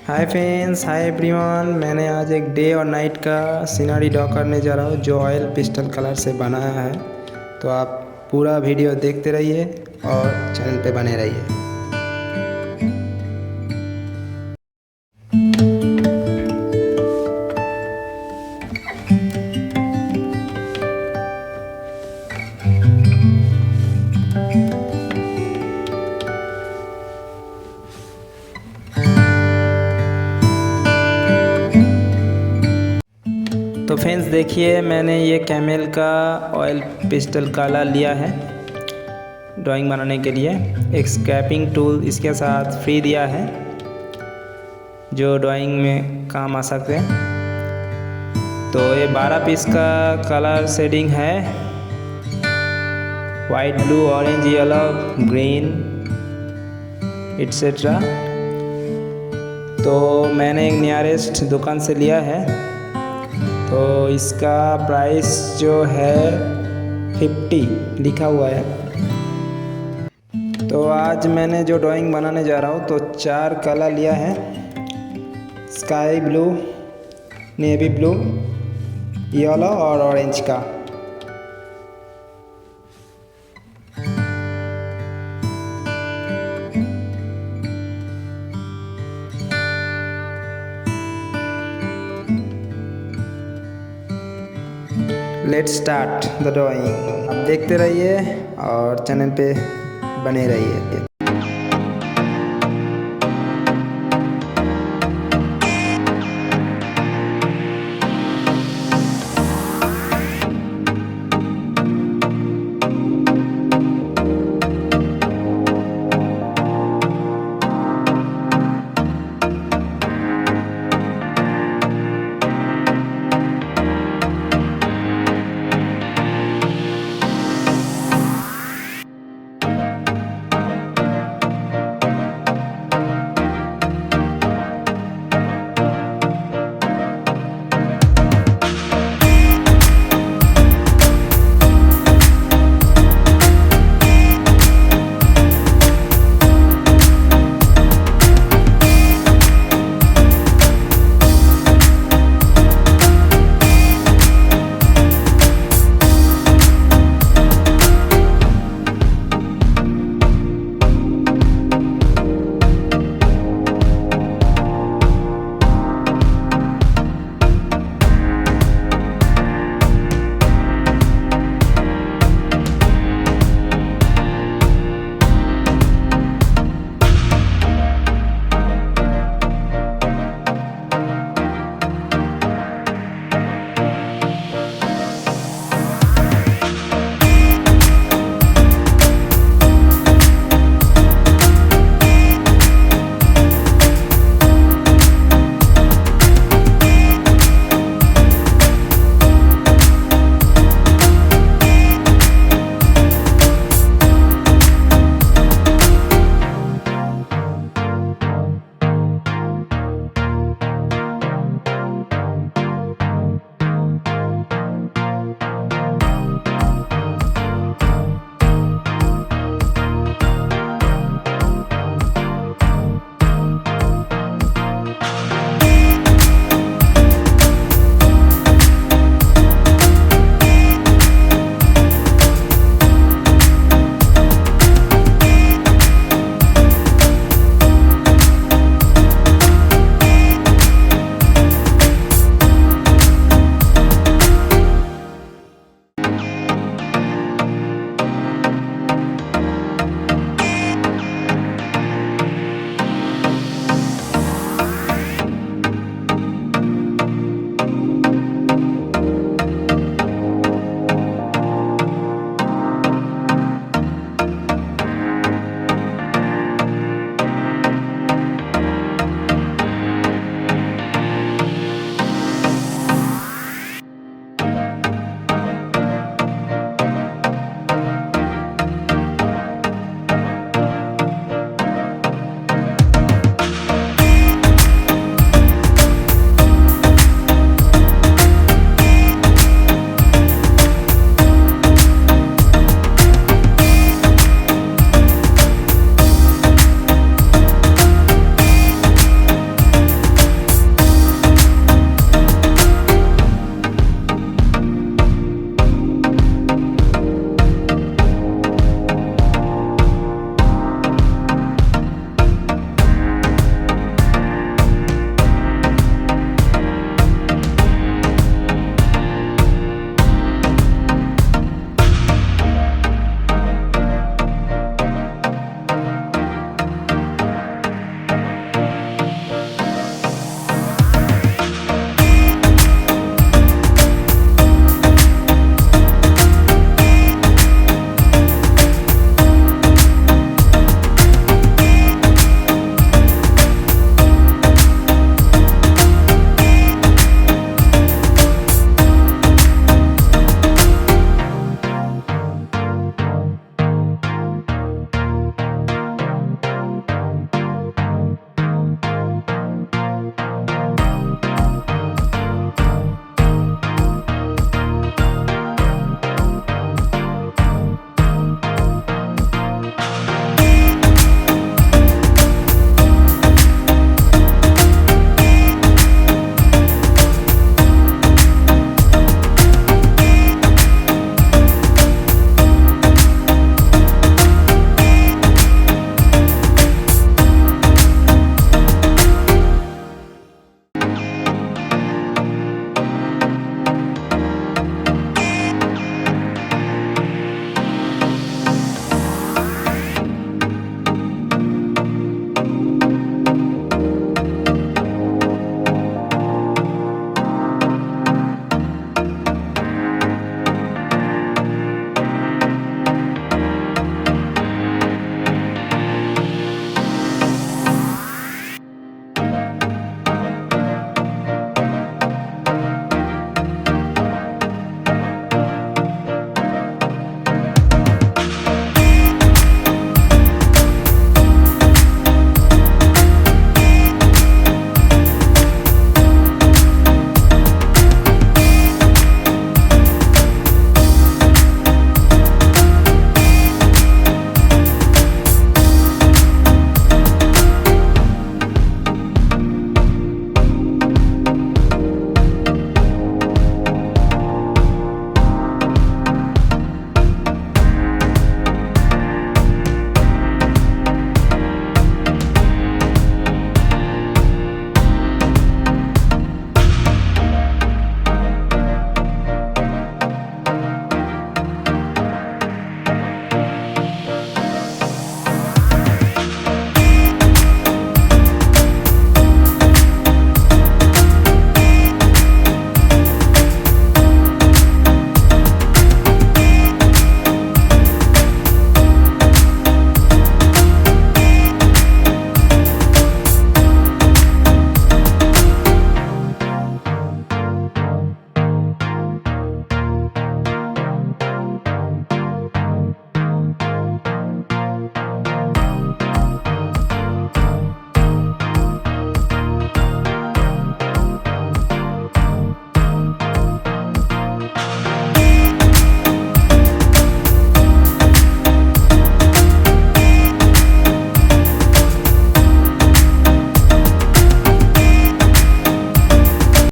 Hi friends, hi everyone. मैंने आज एक डे और नाइट का सीनरी ड्रॉ करने जा रहा हूँ जो ऑयल पेस्टल कलर से बनाया है। तो आप पूरा वीडियो देखते रहिए और चैनल पे बने रहिए। तो फ्रेंड्स देखिए, मैंने ये कैमेल का ऑयल पेस्टल कलर लिया है ड्राइंग बनाने के लिए। एक स्क्रैपिंग टूल इसके साथ फ्री दिया है जो ड्राइंग में काम आ सकते हैं। तो ये 12 पीस का कलर शेडिंग है, white, blue, orange, yellow, green etcetera. तो मैंने एक नियरेस्ट दुकान से लिया है। तो इसका प्राइस जो है 50 लिखा हुआ है। तो आज मैंने जो ड्राइंग बनाने जा रहा हूँ तो 4 कलर लिया है, sky blue, navy blue, yellow और ऑरेंज का। Let's start the drawing. आप देखते रहिए और चैनल पे बने रहिए।